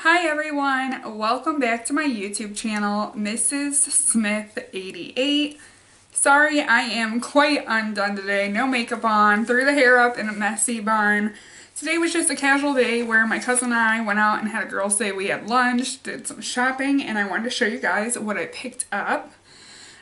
Hi everyone, welcome back to my YouTube channel, Mrs. Smith 88. Sorry, I am quite undone today. No makeup on, threw the hair up in a messy bun. Today was just a casual day where my cousin and I went out and had a girls' day. We had lunch, did some shopping, and I wanted to show you guys what I picked up.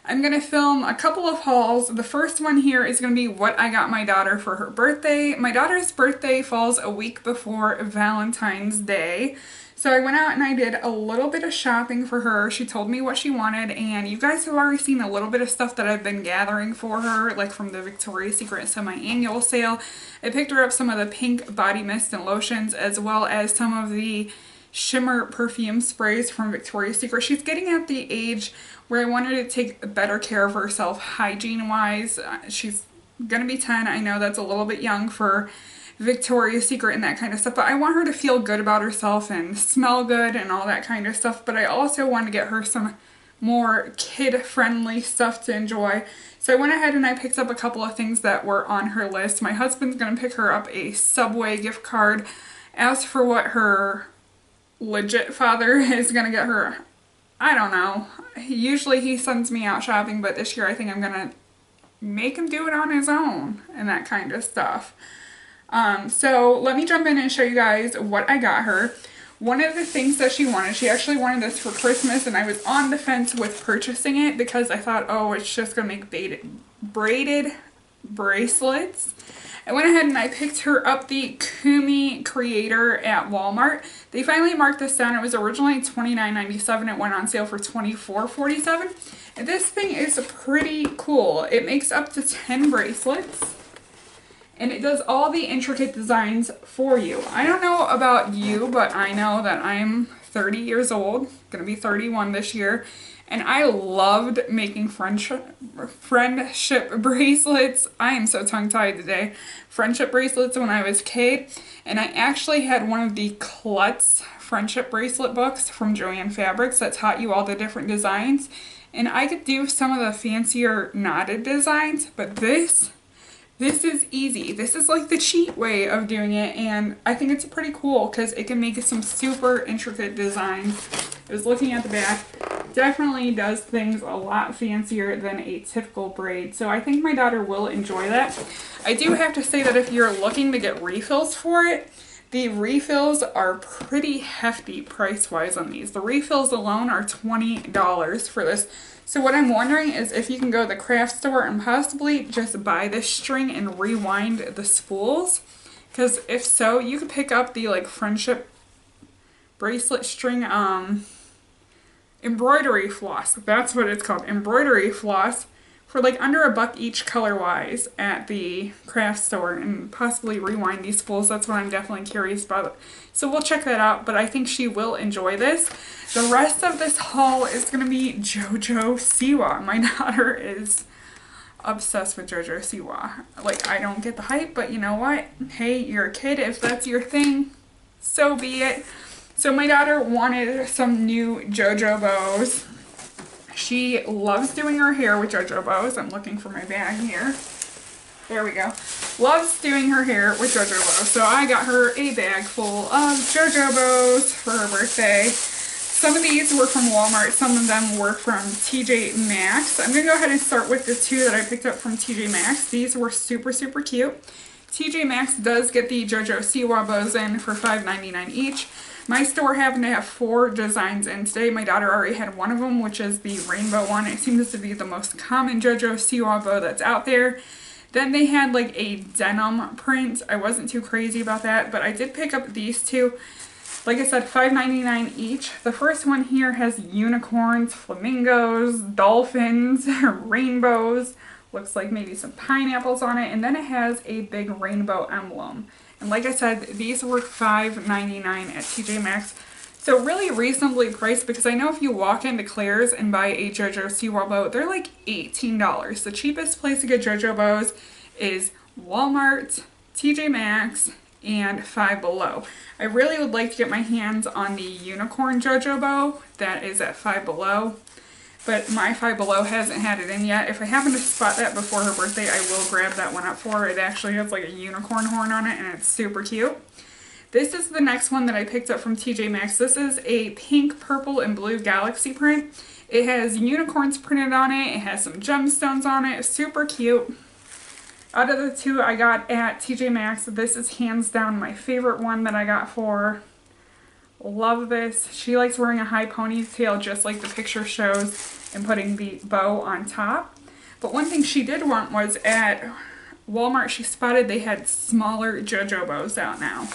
I'm going to film a couple of hauls. The first one here is going to be what I got my daughter for her birthday. My daughter's birthday falls a week before Valentine's Day. So I went out and I did a little bit of shopping for her. She told me what she wanted, and you guys have already seen a little bit of stuff that I've been gathering for her, like from the Victoria's Secret semi-annual sale. I picked her up some of the pink body mist and lotions, as well as some of the shimmer perfume sprays from Victoria's Secret. She's getting at the age where I want her to take better care of herself hygiene-wise. She's gonna be 10. I know that's a little bit young for Victoria's Secret and that kind of stuff, but I want her to feel good about herself and smell good and all that kind of stuff. But I also want to get her some more kid-friendly stuff to enjoy. So I went ahead and I picked up a couple of things that were on her list. My husband's gonna pick her up a Subway gift card. As for what her legit father is gonna get her, I don't know. Usually he sends me out shopping, but this year I think I'm gonna make him do it on his own and that kind of stuff. So let me jump in and show you guys what I got her. One of the things that she actually wanted this for Christmas, and I was on the fence with purchasing it because I thought, oh, it's just gonna make braided bracelets. I went ahead and I picked her up the Kumi Kreator at Walmart. They finally marked this down. It was originally $29.97. It went on sale for $24.47. And this thing is pretty cool. It makes up to 10 bracelets. And it does all the intricate designs for you. I don't know about you, but I know that I'm 30 years old. Gonna be 31 this year. And I loved making friendship bracelets. I am so tongue-tied today. Friendship bracelets when I was a kid. And I actually had one of the Klutz friendship bracelet books from Joann Fabrics that taught you all the different designs. And I could do some of the fancier knotted designs, but this is easy. This is like the cheat way of doing it, and I think it's pretty cool because it can make some super intricate designs. I was looking at the back. Definitely does things a lot fancier than a typical braid, so I think my daughter will enjoy that. I do have to say that if you're looking to get refills for it, the refills are pretty hefty price-wise on these. The refills alone are $20 for this. So what I'm wondering is if you can go to the craft store and possibly just buy this string and rewind the spools. Because if so, you could pick up the like friendship bracelet string embroidery floss. That's what it's called, embroidery floss, for like under $1 each color-wise at the craft store, and possibly rewind these spools. That's what I'm definitely curious about. So we'll check that out, but I think she will enjoy this. The rest of this haul is going to be JoJo Siwa. My daughter is obsessed with JoJo Siwa. Like, I don't get the hype, but you know what? Hey, you're a kid. If that's your thing, so be it. So my daughter wanted some new JoJo bows. She loves doing her hair with JoJo bows. I'm looking for my bag here. There we go. Loves doing her hair with JoJo bows. So I got her a bag full of JoJo bows for her birthday. Some of these were from Walmart. Some of them were from TJ Maxx. I'm going to go ahead and start with the two that I picked up from TJ Maxx. These were super, super cute. TJ Maxx does get the JoJo Siwa bows in for $5.99 each. My store happened to have 4 designs in today. My daughter already had one of them, which is the rainbow one. It seems to be the most common JoJo Siwa bow that's out there. Then they had like a denim print. I wasn't too crazy about that, but I did pick up these two. Like I said, $5.99 each. The first one here has unicorns, flamingos, dolphins, rainbows. Looks like maybe some pineapples on it. And then it has a big rainbow emblem. And like I said, these were $5.99 at TJ Maxx. So really reasonably priced, because I know if you walk into Claire's and buy a JoJo Siwa bow, they're like $18. The cheapest place to get JoJo bows is Walmart, TJ Maxx, and Five Below. I really would like to get my hands on the unicorn JoJo bow that is at Five Below, but my Five Below hasn't had it in yet. If I happen to spot that before her birthday, I will grab that one up for her. It actually has like a unicorn horn on it, and it's super cute. This is the next one that I picked up from TJ Maxx. This is a pink, purple, and blue galaxy print. It has unicorns printed on it. It has some gemstones on it. Super cute. Out of the two I got at TJ Maxx, this is hands down my favorite one that I got for her. Love this. She likes wearing a high ponytail just like the picture shows and putting the bow on top. But one thing she did want was at Walmart she spotted they had smaller JoJo bows out now.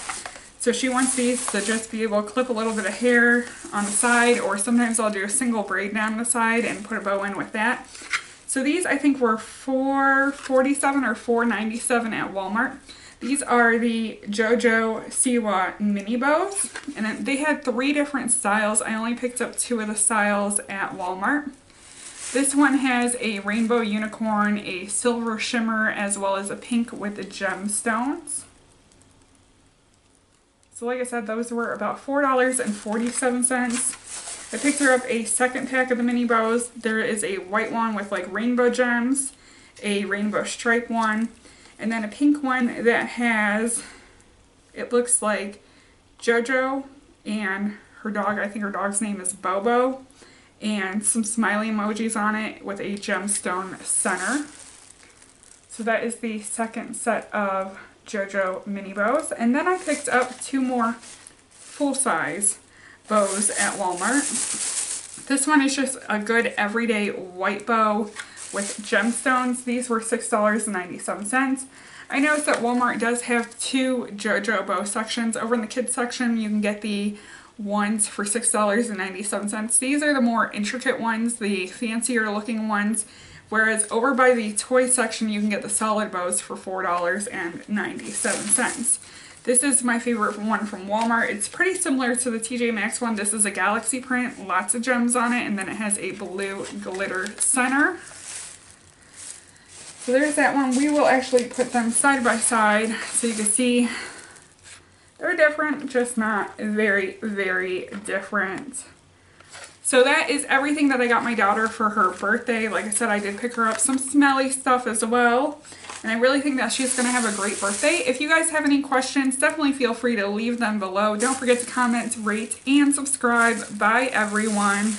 So she wants these to just be able to clip a little bit of hair on the side, or sometimes I'll do a single braid down the side and put a bow in with that. So these I think were $4.47 or $4.97 at Walmart. These are the JoJo Siwa mini bows, and they had 3 different styles. I only picked up 2 of the styles at Walmart. This one has a rainbow unicorn, a silver shimmer, as well as a pink with the gemstones. So like I said, those were about $4.47. I picked her up a second pack of the mini bows. There is a white one with like rainbow gems, a rainbow stripe one, and then a pink one that has, it looks like JoJo and her dog, I think her dog's name is Bobo, and some smiley emojis on it with a gemstone center. So that is the second set of JoJo mini bows. And then I picked up 2 more full-size bows at Walmart. This one is just a good everyday white bow with gemstones. These were $6.97. I noticed that Walmart does have 2 JoJo bow sections. Over in the kids section you can get the ones for $6.97. These are the more intricate ones, the fancier looking ones. Whereas over by the toy section, you can get the solid bows for $4.97. This is my favorite one from Walmart. It's pretty similar to the TJ Maxx one. This is a galaxy print, lots of gems on it, and then it has a blue glitter center. So there's that one. We will actually put them side by side so you can see they're different, just not very, very different. So that is everything that I got my daughter for her birthday. Like I said, I did pick her up some smelly stuff as well. And I really think that she's going to have a great birthday. If you guys have any questions, definitely feel free to leave them below. Don't forget to comment, rate, and subscribe. Bye, everyone.